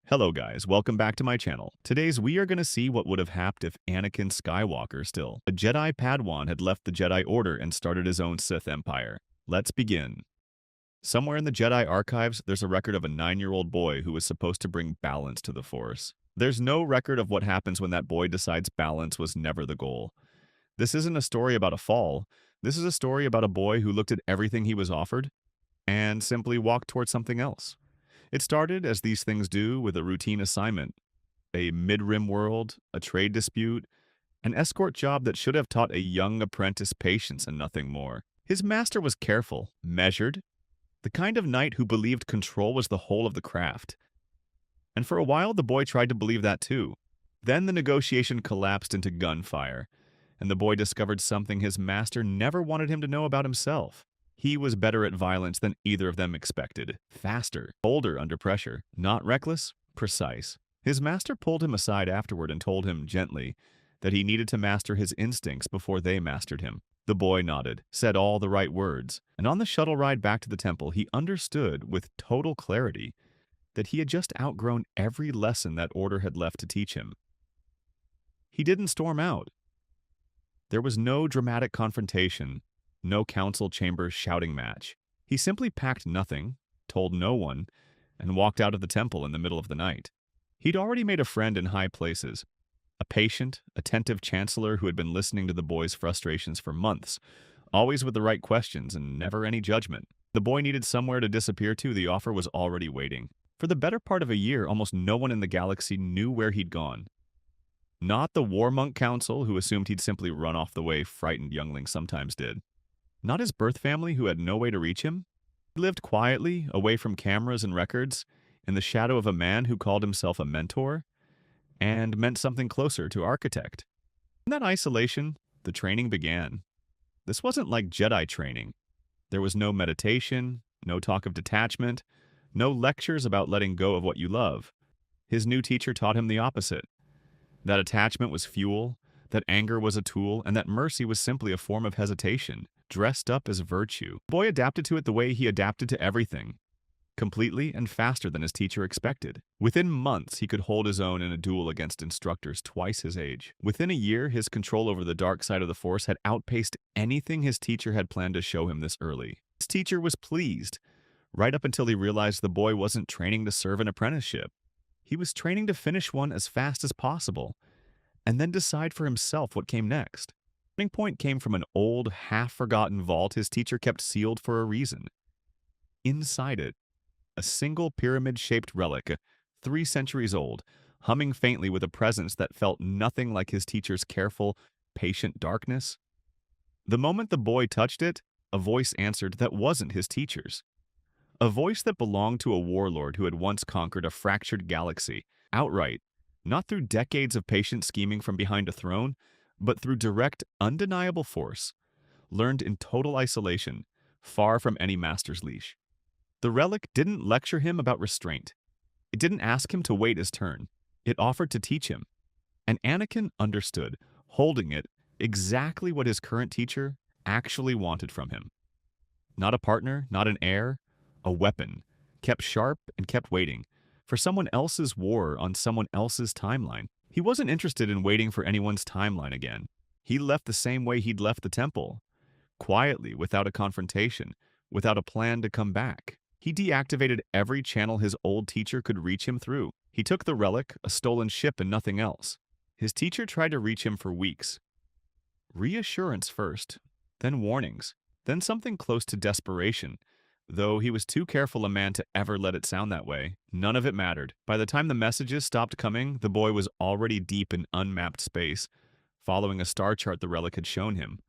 Hello guys, welcome back to my channel. Today's we are going to see what would have happened if Anakin Skywalker, still a Jedi Padawan, had left the Jedi Order and started his own Sith Empire. Let's begin. Somewhere in the Jedi archives, there's a record of a 9-year-old boy who was supposed to bring balance to the Force. There's no record of what happens when that boy decides balance was never the goal. This isn't a story about a fall. This is a story about a boy who looked at everything he was offered and simply walked towards something else. It started, as these things do, with a routine assignment, a mid-rim world, a trade dispute, an escort job that should have taught a young apprentice patience and nothing more. His master was careful, measured, the kind of knight who believed control was the whole of the craft. And for a while, the boy tried to believe that too. Then the negotiation collapsed into gunfire, and the boy discovered something his master never wanted him to know about himself. He was better at violence than either of them expected. Faster, bolder under pressure, not reckless, precise. His master pulled him aside afterward and told him gently that he needed to master his instincts before they mastered him. The boy nodded, said all the right words, and on the shuttle ride back to the temple, he understood with total clarity that he had just outgrown every lesson that order had left to teach him. He didn't storm out. There was no dramatic confrontation, no council chamber shouting match. He simply packed nothing, told no one, and walked out of the temple in the middle of the night. He'd already made a friend in high places, a patient, attentive chancellor who had been listening to the boy's frustrations for months, always with the right questions and never any judgment. The boy needed somewhere to disappear to. The offer was already waiting. For the better part of a year, almost no one in the galaxy knew where he'd gone. Not the Warmonk Council, who assumed he'd simply run off the way frightened younglings sometimes did. Not his birth family, who had no way to reach him. He lived quietly, away from cameras and records, in the shadow of a man who called himself a mentor and meant something closer to architect. In that isolation, the training began. This wasn't like Jedi training. There was no meditation, no talk of detachment, no lectures about letting go of what you love. His new teacher taught him the opposite. That attachment was fuel, that anger was a tool, and that mercy was simply a form of hesitation, dressed up as virtue. The boy adapted to it the way he adapted to everything, completely and faster than his teacher expected. Within months, he could hold his own in a duel against instructors twice his age. Within a year, his control over the dark side of the Force had outpaced anything his teacher had planned to show him this early. His teacher was pleased, right up until he realized the boy wasn't training to serve an apprenticeship. He was training to finish one as fast as possible, and then decide for himself what came next. The turning point came from an old, half-forgotten vault his teacher kept sealed for a reason. Inside it, a single pyramid-shaped relic, 3 centuries old, humming faintly with a presence that felt nothing like his teacher's careful, patient darkness. The moment the boy touched it, a voice answered that wasn't his teacher's. A voice that belonged to a warlord who had once conquered a fractured galaxy, outright, not through decades of patient scheming from behind a throne, but through direct, undeniable force, learned in total isolation, far from any master's leash. The relic didn't lecture him about restraint. It didn't ask him to wait his turn. It offered to teach him. And Anakin understood, holding it, exactly what his current teacher actually wanted from him. Not a partner, not an heir, a weapon, kept sharp and kept waiting, for someone else's war on someone else's timeline. He wasn't interested in waiting for anyone's timeline again. He left the same way he'd left the temple, quietly, without a confrontation, without a plan to come back. He deactivated every channel his old teacher could reach him through. He took the relic, a stolen ship, and nothing else. His teacher tried to reach him for weeks. Reassurance first, then warnings, then something close to desperation. Though he was too careful a man to ever let it sound that way, none of it mattered. By the time the messages stopped coming, the boy was already deep in unmapped space, following a star chart the relic had shown him.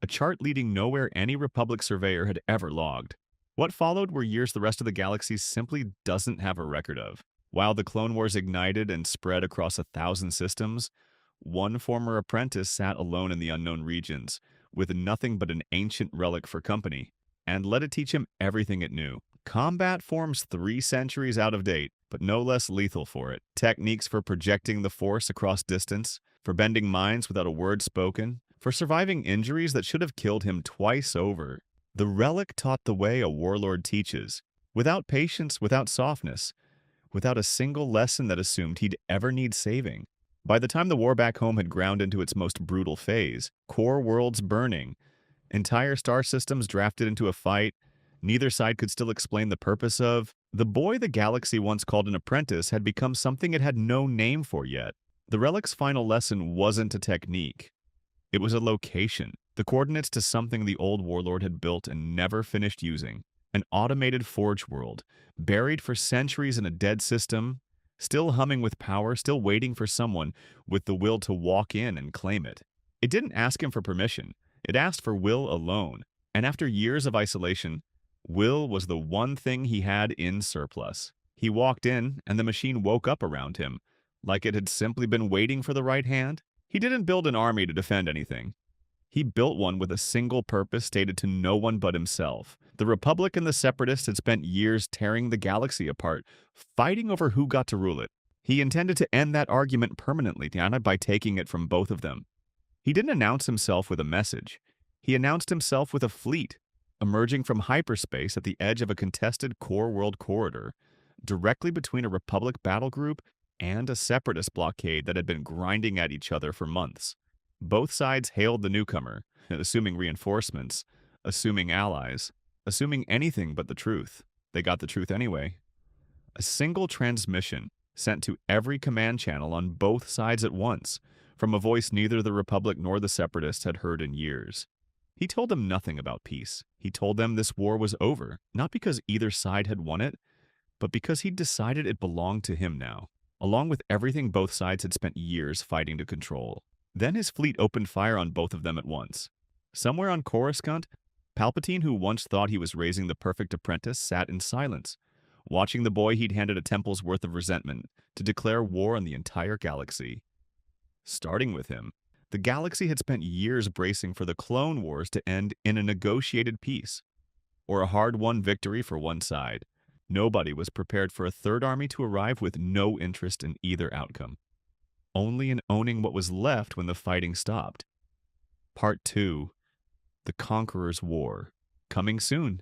A chart leading nowhere any Republic surveyor had ever logged. What followed were years the rest of the galaxy simply doesn't have a record of. While the Clone Wars ignited and spread across 1,000 systems, one former apprentice sat alone in the unknown regions, with nothing but an ancient relic for company, and let it teach him everything it knew. Combat forms 3 centuries out of date, but no less lethal for it. Techniques for projecting the Force across distance, for bending minds without a word spoken, for surviving injuries that should have killed him twice over. The relic taught the way a warlord teaches, without patience, without softness, without a single lesson that assumed he'd ever need saving. By the time the war back home had ground into its most brutal phase, core worlds burning, entire star systems drafted into a fight, neither side could still explain the purpose of, the boy the galaxy once called an apprentice had become something it had no name for yet. The relic's final lesson wasn't a technique. It was a location, the coordinates to something the old warlord had built and never finished using. An automated forge world, buried for centuries in a dead system, still humming with power, still waiting for someone with the will to walk in and claim it. It didn't ask him for permission. It asked for will alone. And after years of isolation, will was the one thing he had in surplus. He walked in, and the machine woke up around him, like it had simply been waiting for the right hand. He didn't build an army to defend anything. He built one with a single purpose stated to no one but himself. The Republic and the Separatists had spent years tearing the galaxy apart, fighting over who got to rule it. He intended to end that argument permanently, Tiana, by taking it from both of them. He didn't announce himself with a message. He announced himself with a fleet, emerging from hyperspace at the edge of a contested core world corridor, directly between a Republic battle group and a Separatist blockade that had been grinding at each other for months. Both sides hailed the newcomer, assuming reinforcements, assuming allies, assuming anything but the truth. They got the truth anyway. A single transmission sent to every command channel on both sides at once, from a voice neither the Republic nor the Separatists had heard in years. He told them nothing about peace. He told them this war was over, not because either side had won it, but because he'd decided it belonged to him now, along with everything both sides had spent years fighting to control. Then his fleet opened fire on both of them at once. Somewhere on Coruscant, Palpatine, who once thought he was raising the perfect apprentice, sat in silence, watching the boy he'd handed a temple's worth of resentment to declare war on the entire galaxy. Starting with him, the galaxy had spent years bracing for the Clone Wars to end in a negotiated peace, or a hard-won victory for one side. Nobody was prepared for a third army to arrive with no interest in either outcome, only in owning what was left when the fighting stopped. Part 2. The Conqueror's War. Coming soon.